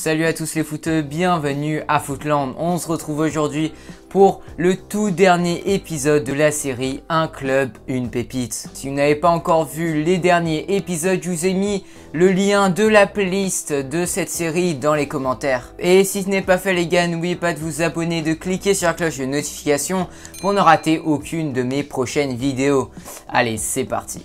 Salut à tous les footeux, bienvenue à Footland. On se retrouve aujourd'hui pour le tout dernier épisode de la série Un club, une pépite. Si vous n'avez pas encore vu les derniers épisodes, je vous ai mis le lien de la playlist de cette série dans les commentaires. Et si ce n'est pas fait les gars, n'oubliez pas de vous abonner, de cliquer sur la cloche de notification pour ne rater aucune de mes prochaines vidéos. Allez, c'est parti.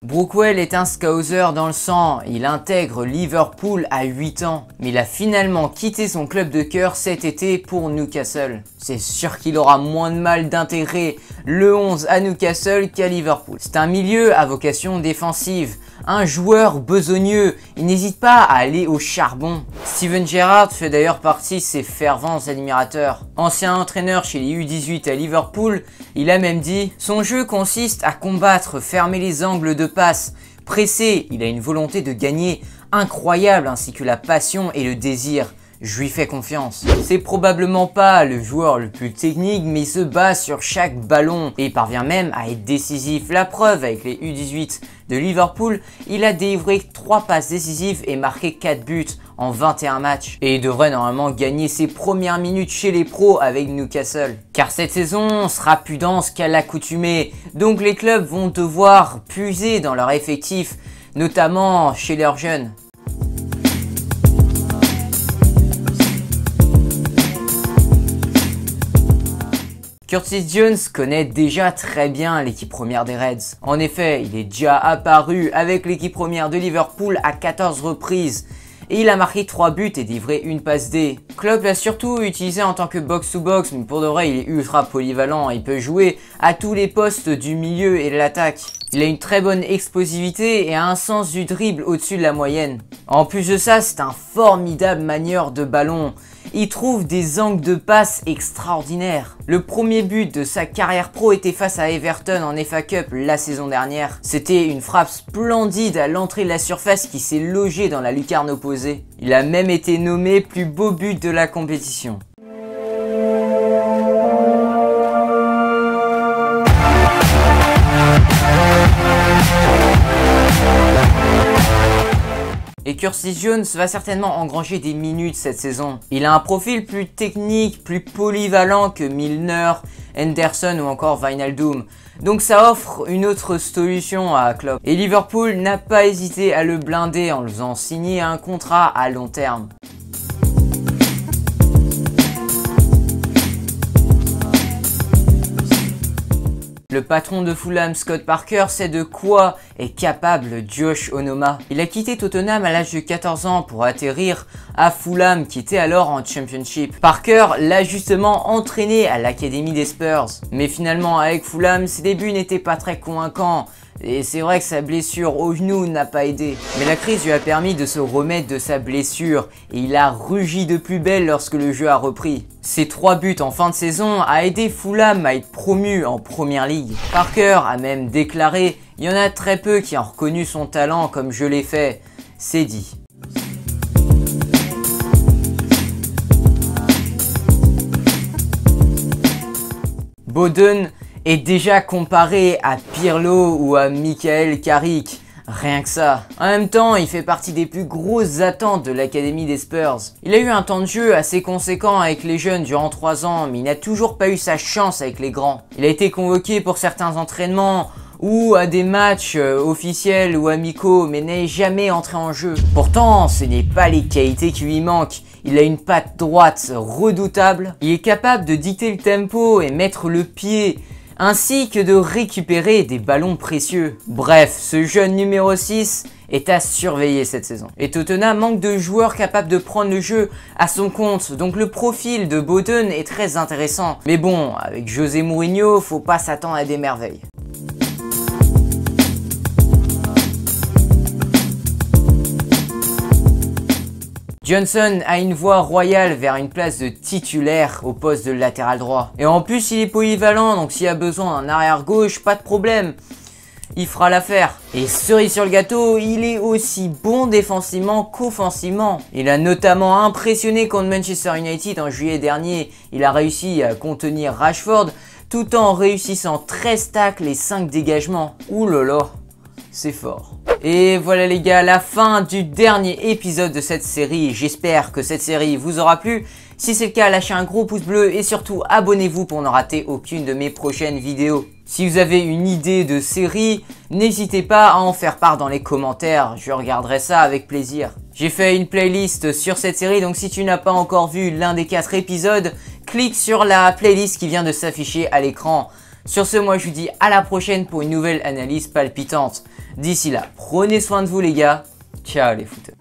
Brookwell est un scouser dans le sang, il intègre Liverpool à 8 ans, mais il a finalement quitté son club de cœur cet été pour Newcastle. C'est sûr qu'il aura moins de mal d'intégrer le 11 à Newcastle qu'à Liverpool. C'est un milieu à vocation défensive, un joueur besogneux, il n'hésite pas à aller au charbon. Steven Gerrard fait d'ailleurs partie de ses fervents admirateurs. Ancien entraîneur chez les U18 à Liverpool, il a même dit « Son jeu consiste à combattre, fermer les angles de passe, presser, il a une volonté de gagner incroyable ainsi que la passion et le désir. Je lui fais confiance. » C'est probablement pas le joueur le plus technique, mais il se bat sur chaque ballon et il parvient même à être décisif. La preuve avec les U18 de Liverpool, il a délivré 3 passes décisives et marqué 4 buts en 21 matchs. Et il devrait normalement gagner ses premières minutes chez les pros avec Newcastle. Car cette saison sera plus dense qu'à l'accoutumée, donc les clubs vont devoir puiser dans leur effectif, notamment chez leurs jeunes. Curtis Jones connaît déjà très bien l'équipe première des Reds. En effet, il est déjà apparu avec l'équipe première de Liverpool à 14 reprises et il a marqué 3 buts et délivré une passe D. Klopp l'a surtout utilisé en tant que box-to-box, mais pour de vrai, il est ultra polyvalent. Il peut jouer à tous les postes du milieu et de l'attaque. Il a une très bonne explosivité et a un sens du dribble au-dessus de la moyenne. En plus de ça, c'est un formidable manieur de ballon. Il trouve des angles de passe extraordinaires. Le premier but de sa carrière pro était face à Everton en FA Cup la saison dernière. C'était une frappe splendide à l'entrée de la surface qui s'est logée dans la lucarne opposée. Il a même été nommé plus beau but de la compétition. Et Curtis Jones va certainement engranger des minutes cette saison. Il a un profil plus technique, plus polyvalent que Milner, Henderson ou encore Wijnaldum. Donc ça offre une autre solution à Klopp. Et Liverpool n'a pas hésité à le blinder en le faisant signer un contrat à long terme. Le patron de Fulham, Scott Parker, sait de quoi est capable Josh Onomah. Il a quitté Tottenham à l'âge de 14 ans pour atterrir à Fulham qui était alors en Championship. Parker l'a justement entraîné à l'académie des Spurs. Mais finalement avec Fulham, ses débuts n'étaient pas très convaincants. Et c'est vrai que sa blessure au genou n'a pas aidé. Mais la crise lui a permis de se remettre de sa blessure et il a rugi de plus belle lorsque le jeu a repris. Ses 3 buts en fin de saison a aidé Fulham à être promu en Première Ligue. Parker a même déclaré « Il y en a très peu qui ont reconnu son talent comme je l'ai fait. C'est dit. » Bowden est déjà comparé à Pirlo ou à Michael Carrick. Rien que ça. En même temps, il fait partie des plus grosses attentes de l'académie des Spurs. Il a eu un temps de jeu assez conséquent avec les jeunes durant 3 ans, mais il n'a toujours pas eu sa chance avec les grands. Il a été convoqué pour certains entraînements ou à des matchs officiels ou amicaux, mais n'est jamais entré en jeu. Pourtant, ce n'est pas les qualités qui lui manquent. Il a une patte droite redoutable. Il est capable de dicter le tempo et mettre le pied, ainsi que de récupérer des ballons précieux. Bref, ce jeune numéro 6 est à surveiller cette saison. Et Tottenham manque de joueurs capables de prendre le jeu à son compte, donc le profil de Bowden est très intéressant. Mais bon, avec José Mourinho, faut pas s'attendre à des merveilles. Johnson a une voie royale vers une place de titulaire au poste de latéral droit. Et en plus, il est polyvalent, donc s'il a besoin d'un arrière gauche, pas de problème. il fera l'affaire. Et cerise sur le gâteau, il est aussi bon défensivement qu'offensivement. Il a notamment impressionné contre Manchester United en juillet dernier. Il a réussi à contenir Rashford tout en réussissant 13 tacles et 5 dégagements. Ouh là là, c'est fort. Et voilà les gars, la fin du dernier épisode de cette série. J'espère que cette série vous aura plu. Si c'est le cas, lâchez un gros pouce bleu et surtout abonnez-vous pour ne rater aucune de mes prochaines vidéos. Si vous avez une idée de série, n'hésitez pas à en faire part dans les commentaires, je regarderai ça avec plaisir. J'ai fait une playlist sur cette série, donc si tu n'as pas encore vu l'un des 4 épisodes, clique sur la playlist qui vient de s'afficher à l'écran. Sur ce, moi je vous dis à la prochaine pour une nouvelle analyse palpitante. D'ici là, prenez soin de vous les gars, ciao les footeux.